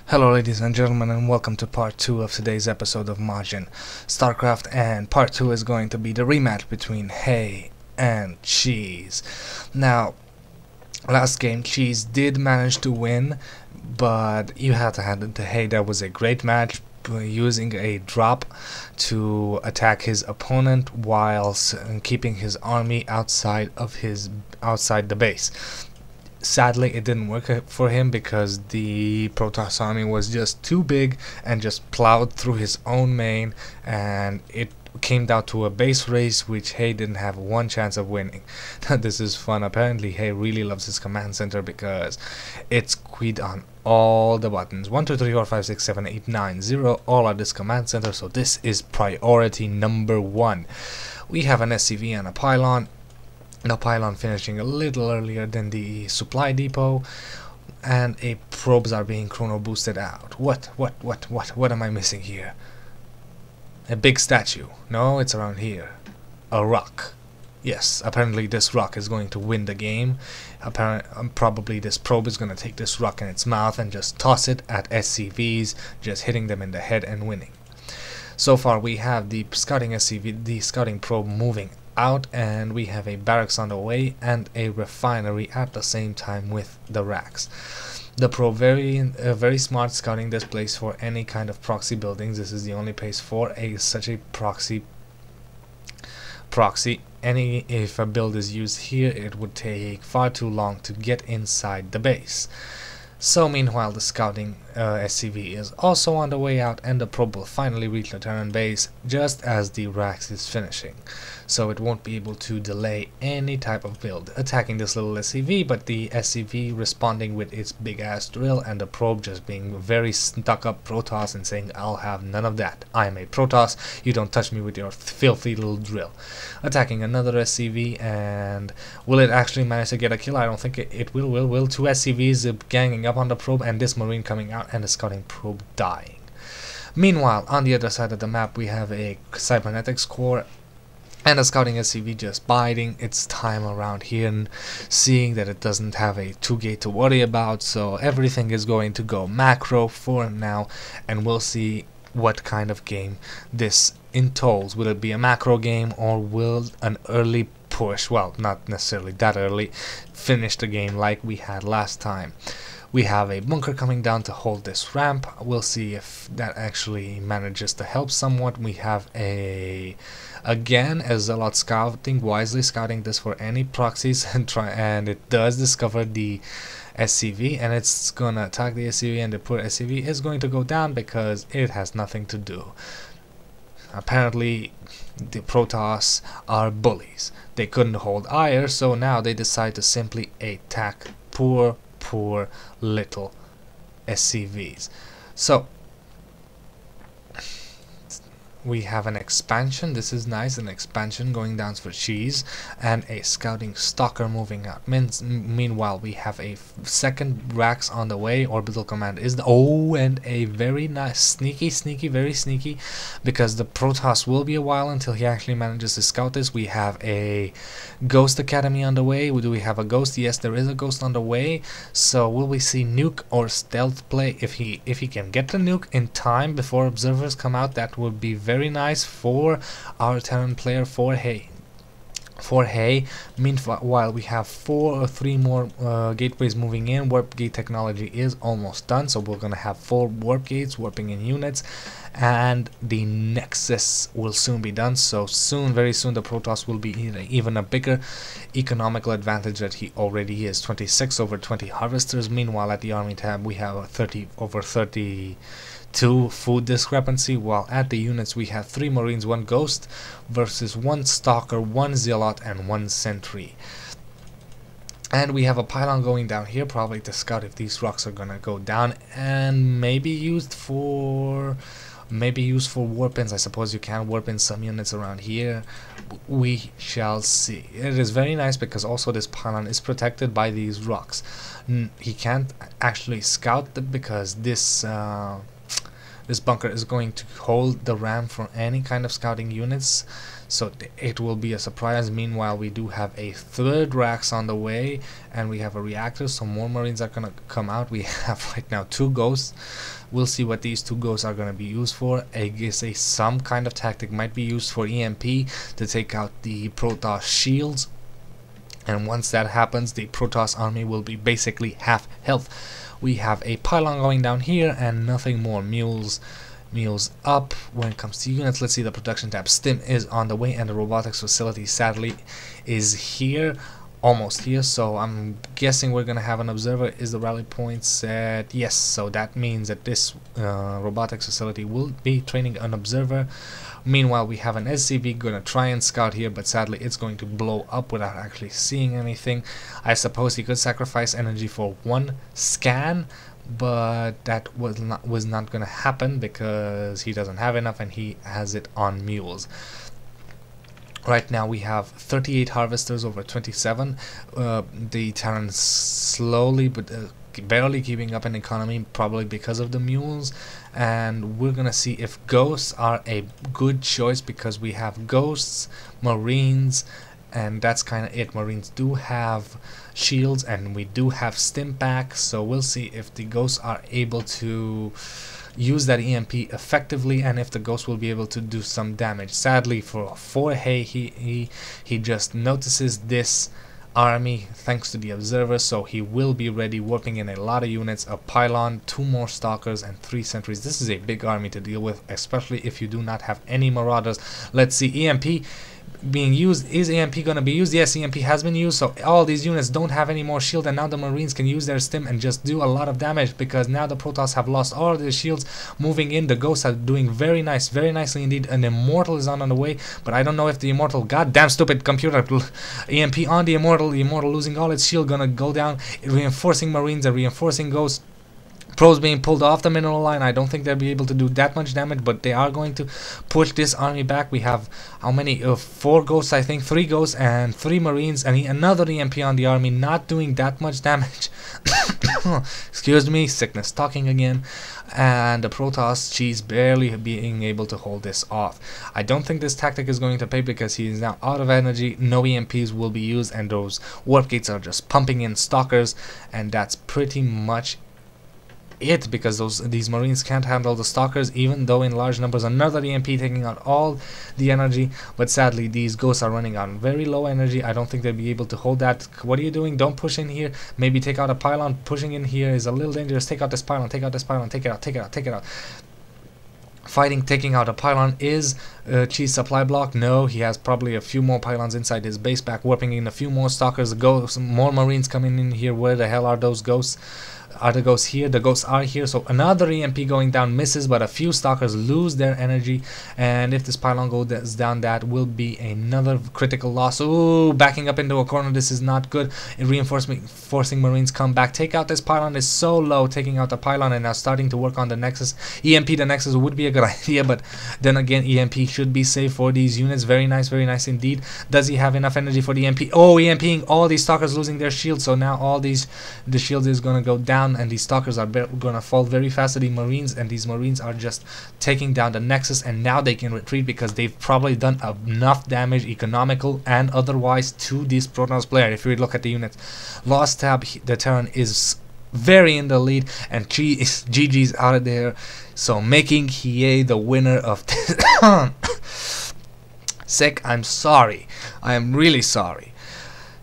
Hello ladies and gentlemen, and welcome to part 2 of today's episode of Majin Starcraft, and part 2 is going to be the rematch between Hay and Cheese. Now, last game Cheese did manage to win, but you had to hand it to Hay. That was a great match, using a drop to attack his opponent whilst keeping his army outside the base. Sadly, it didn't work for him because the Protoss army was just too big and just plowed through his own main, and it came down to a base race which Hay didn't have one chance of winning. This is fun. Apparently Hay really loves his command center because it's keyed on all the buttons. 1 2 3 4 5 6 7 8 9 0 all at this command center, so this is priority number 1. We have an SCV and a pylon. The pylon finishing a little earlier than the supply depot, and probes are being chrono boosted out. What am I missing here? A big statue. No, it's around here. A rock. Yes, apparently this rock is going to win the game. Probably this probe is going to take this rock in its mouth and just toss it at SCVs, just hitting them in the head and winning. So far we have the scouting SCV, the scouting probe moving out, and we have a barracks on the way and a refinery at the same time with the racks. The probe very smart, scouting this place for any kind of proxy buildings. This is the only place for such a proxy. If a build is used here, it would take far too long to get inside the base. So meanwhile, the scouting SCV is also on the way out, and the probe will finally reach the Terran base just as the racks is finishing. So it won't be able to delay any type of build attacking this little SCV, but the SCV responding with its big ass drill, and the probe just being very stuck up Protoss and saying, "I'll have none of that. I'm a Protoss. You don't touch me with your filthy little drill." Attacking another SCV, and will it actually manage to get a kill? I don't think it will. Two SCVs ganging up on the probe, and this marine coming out, and the scouting probe dying. Meanwhile, on the other side of the map, we have a cybernetics core and a scouting SCV just biding its time around here and seeing that it doesn't have a 2-gate to worry about, so everything is going to go macro for now, and we'll see what kind of game this entails. Will it be a macro game, or will an early push, well, not necessarily that early, finish the game like we had last time? We have a bunker coming down to hold this ramp. We'll see if that actually manages to help somewhat. We have again a Zealot scouting, wisely scouting this for any proxies, and it does discover the SCV, and it's gonna attack the SCV, and the poor SCV is going to go down because it has nothing to do. Apparently the Protoss are bullies. They couldn't hold Ire, so now they decide to simply attack poor little SCVs. So we have an expansion. This is nice, an expansion going down for Cheese, and a scouting stalker moving out. Meanwhile, we have a second racks on the way. Orbital command is and a very nice, very sneaky, because the Protoss will be a while until he actually manages to scout this. We have a Ghost Academy on the way. Do we have a ghost? Yes, there is a ghost on the way. So will we see nuke or stealth play? If he can get the nuke in time before observers come out, that would be very nice for our Terran player, for Hay. Meanwhile, we have 4 or 3 more gateways moving in. Warp gate technology is almost done, so we're gonna have 4 warp gates warping in units, and the Nexus will soon be done. So very soon, the Protoss will be even a bigger economical advantage that he already is. 26 over 20 harvesters. Meanwhile, at the army tab, we have a 30 over 32 food discrepancy, while at the units we have 3 marines, 1 ghost versus 1 stalker, 1 zealot, and 1 sentry. And we have a pylon going down here, probably to scout if these rocks are gonna go down, and maybe used for warp ins. I suppose you can warp in some units around here. We shall see. It is very nice because also this pylon is protected by these rocks. He can't actually scout them because this This bunker is going to hold the ram for any kind of scouting units, so it will be a surprise. Meanwhile, we do have a third Rax on the way, and we have a reactor, so more Marines are gonna come out. We have right now 2 ghosts. We'll see what these 2 ghosts are gonna be used for. I guess some kind of tactic might be used for EMP to take out the Protoss shields. And once that happens, the Protoss army will be basically half health. We have a pylon going down here and nothing more. Mules up. When it comes to units, let's see the production tab. Stim is on the way, and the robotics facility sadly is here, almost here. So I'm guessing we're gonna have an observer. Is the rally point set? Yes. So that means that this robotics facility will be training an observer. Meanwhile, we have an SCV gonna try and scout here, but sadly it's going to blow up without actually seeing anything. I suppose he could sacrifice energy for 1 scan, but that was not gonna happen because he doesn't have enough and he has it on mules. Right now we have 38 harvesters over 27. The Terran slowly but barely keeping up in economy, probably because of the mules. And we're gonna see if ghosts are a good choice, because we have ghosts, Marines, and that's kind of it. Marines do have shields and we do have stim packs, so we'll see if the ghosts are able to use that EMP effectively and if the ghost will be able to do some damage. Sadly for Hay, he just notices this army thanks to the observer, so he will be ready, warping in a lot of units, a pylon, 2 more stalkers and 3 sentries. This is a big army to deal with, especially if you do not have any marauders. Let's see, EMP being used. Is EMP gonna be used? Yes, EMP has been used, so all these units don't have any more shield, and now the Marines can use their stim and just do a lot of damage, because now the Protoss have lost all of their shields. Moving in, the ghosts are doing very nicely indeed. An immortal is on the way, but I don't know if the immortal, goddamn stupid computer, EMP on the immortal losing all its shield, gonna go down, reinforcing Marines and reinforcing ghosts. Pros being pulled off the mineral line. I don't think they'll be able to do that much damage, but they are going to push this army back. We have how many? 4 ghosts, I think, 3 ghosts and 3 Marines, and another EMP on the army, not doing that much damage. Excuse me, sickness talking again. And the Protoss, she's barely being able to hold this off. I don't think this tactic is going to pay, because he is now out of energy. No EMPs will be used, and those warp gates are just pumping in stalkers, and that's pretty much it, because these Marines can't handle the stalkers, even though in large numbers. Another EMP taking out all the energy, but sadly these ghosts are running on very low energy. I don't think they'll be able to hold that. What are you doing? Don't push in here. Maybe take out a pylon. Pushing in here is a little dangerous. Take out this pylon, take out this pylon, take it out, take it out, take it out. Fighting, taking out a pylon. Is Cheese supply block? No, he has probably a few more pylons inside his base, back warping in a few more stalkers. More Marines coming in here. Where the hell are those ghosts? Are the ghosts here? The ghosts are here. So another EMP going down, misses, but a few stalkers lose their energy, and if this pylon goes down, that will be another critical loss. Ooh, backing up into a corner. This is not good. Forcing Marines come back. Take out this pylon is so low. Taking out the pylon and now starting to work on the Nexus. EMP the Nexus would be a good idea, but then again, EMP should be safe for these units. Very nice indeed. Does he have enough energy for the EMP? Oh, EMPing all these stalkers, losing their shields. So now the shield is gonna go down, and these stalkers are gonna fall very fast to the Marines, and these Marines are just taking down the Nexus, and now they can retreat because they've probably done enough damage, economical and otherwise, to this Protoss player. If we look at the units, lost tab, the Terran is very in the lead, and GG's out of there, so making Hiei the winner of this. Sick, I'm sorry, I am really sorry.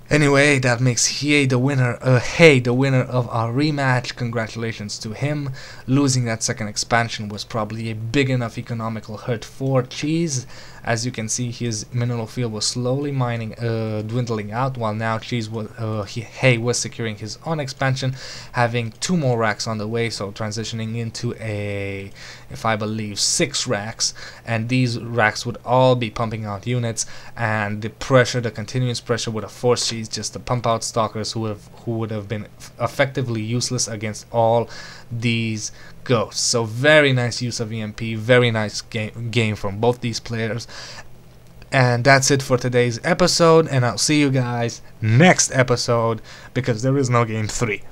Anyway, that makes Hay the winner of our rematch. Congratulations to him. Losing that second expansion was probably a big enough economical hurt for Cheese. As you can see, his mineral field was slowly dwindling out, while now Hay was securing his own expansion, having 2 more racks on the way, so transitioning into if I believe 6 racks, and these racks would all be pumping out units, and the continuous pressure would have forced Cheese just to pump out stalkers who would have been effectively useless against all these ghosts. So very nice use of EMP, very nice game from both these players. And that's it for today's episode, and I'll see you guys next episode, because there is no game 3.